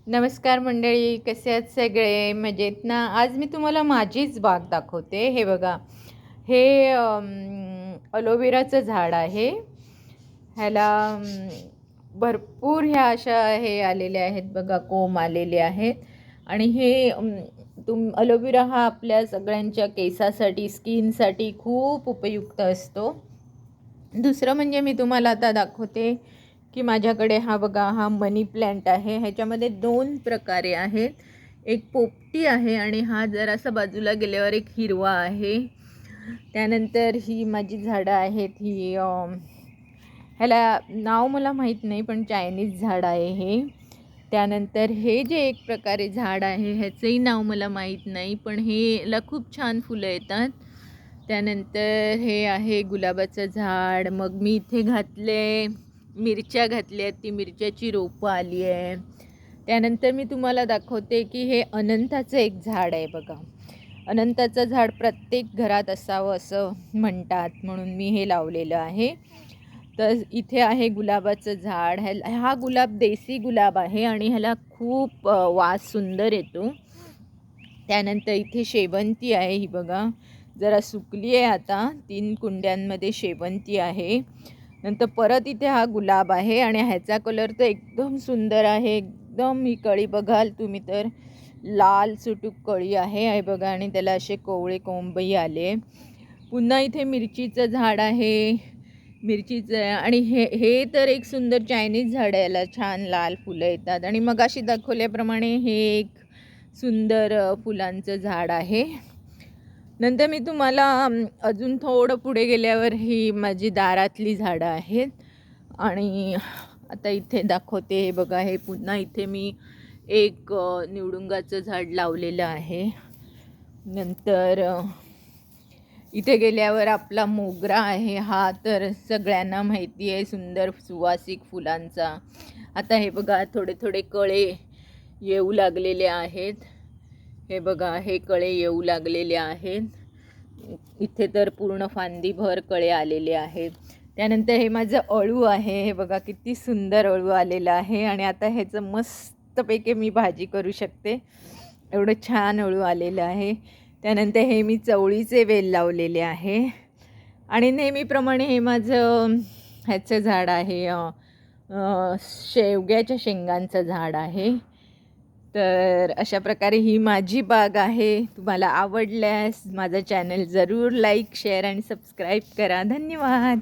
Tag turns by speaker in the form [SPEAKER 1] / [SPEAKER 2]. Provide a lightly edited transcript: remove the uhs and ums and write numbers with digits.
[SPEAKER 1] नमस्कार मंडळी, कसे आहेत सगळे? मजेत ना? आज मी तुम्हाला माझीच बाग दाखवते. हे बघा, हे अलोवेराचं झाड आहे. ह्याला भरपूर ह्या अशा हे आलेल्या आहेत बघा, कोंब आलेले आहेत. आणि हे अलोवेरा हा आपल्या सगळ्यांच्या केसासाठी, स्किनसाठी खूप उपयुक्त असतो. दुसरं म्हणजे मी तुम्हाला आता दाखवते की माझ्याकडे हा बघा, हा मनी प्लॅन्ट आहे. ह्याच्यामध्ये दोन प्रकारे आहेत. एक पोपटी आहे आणि हा जरासा बाजूला गेल्यावर एक हिरवा आहे. त्यानंतर ही माझी झाडं आहेत. ही ह्याला नाव मला माहीत नाही, पण चायनीज झाड आहे हे. त्यानंतर हे जे एक प्रकारे झाड आहे, ह्याचंही नाव मला माहीत नाही, पण हेला खूप छान फुलं येतात. त्यानंतर हे आहे गुलाबाचं झाड. मग मी इथे मिरच्या घातल्या आहेत, ती मिरच्याची रोपं आली आहे. त्यानंतर मी तुम्हाला दाखवते की हे अनंताचं एक झाड आहे बघा. अनंताचं झाड प्रत्येक घरात असावं असं म्हणतात, म्हणून मी हे लावलेलं आहे. तर इथे आहे गुलाबाचं झाड. हा गुलाब देसी गुलाब आहे आणि ह्याला खूप वास सुंदर येतो. त्यानंतर इथे शेवंती आहे, ही बघा जरा सुकली आहे आता. 3 कुंड्यांमध्ये शेवंती आहे. नंतर परत इथे हा गुलाब आहे आणि ह्याचा कलर तर एकदम सुंदर आहे. एकदम ही कळी बघाल तुम्ही तर लाल सुटूक कळी आहे, आहे बघा. आणि त्याला असे कोवळे कोंबही आले. पुन्हा इथे मिरचीचं झाड आहे, मिरचीचं आहे. आणि हे तर एक सुंदर चायनीज झाड आहे, याला छान लाल फुलं येतात. आणि मगाशी दाखवल्याप्रमाणे हे एक सुंदर फुलांचं झाड आहे. नंतर मी तुम्हाला अजून थोडं पुढे गेल्यावर ही माझी दारातली झाडं आहेत. आणि आता इथे दाखवते. हे बघा, हे पुन्हा इथे मी एक निवडुंगाचं झाड लावलेलं आहे. नंतर इथे गेल्यावर आपला मोगरा आहे. हा तर सगळ्यांना माहिती आहे, सुंदर सुवासिक फुलांचा. आता हे बघा, थोडे थोडे कळे येऊ लागलेले आहेत. हे बघा, हे कळे येऊ लागलेले आहेत. इथे तर पूर्ण फांदीभर कळे आलेले आहेत. त्यानंतर हे माझं अळू आहे. हे बघा, किती सुंदर अळू आलेलं आहे. आणि आता ह्याचं मस्तपैकी मी भाजी करू शकते, एवढं छान अळू आलेलं आहे. त्यानंतर हे मी चवळीचे वेल लावलेले आहे. आणि नेहमीप्रमाणे हे माझं ह्याचं झाड आहे, शेवग्याच्या शेंगांचं झाड आहे. तर अशा प्रकारे ही माझी बाग आहे. तुम्हाला आवडल्यास माझा चॅनल जरूर लाईक, शेअर आणि सबस्क्राईब करा. धन्यवाद.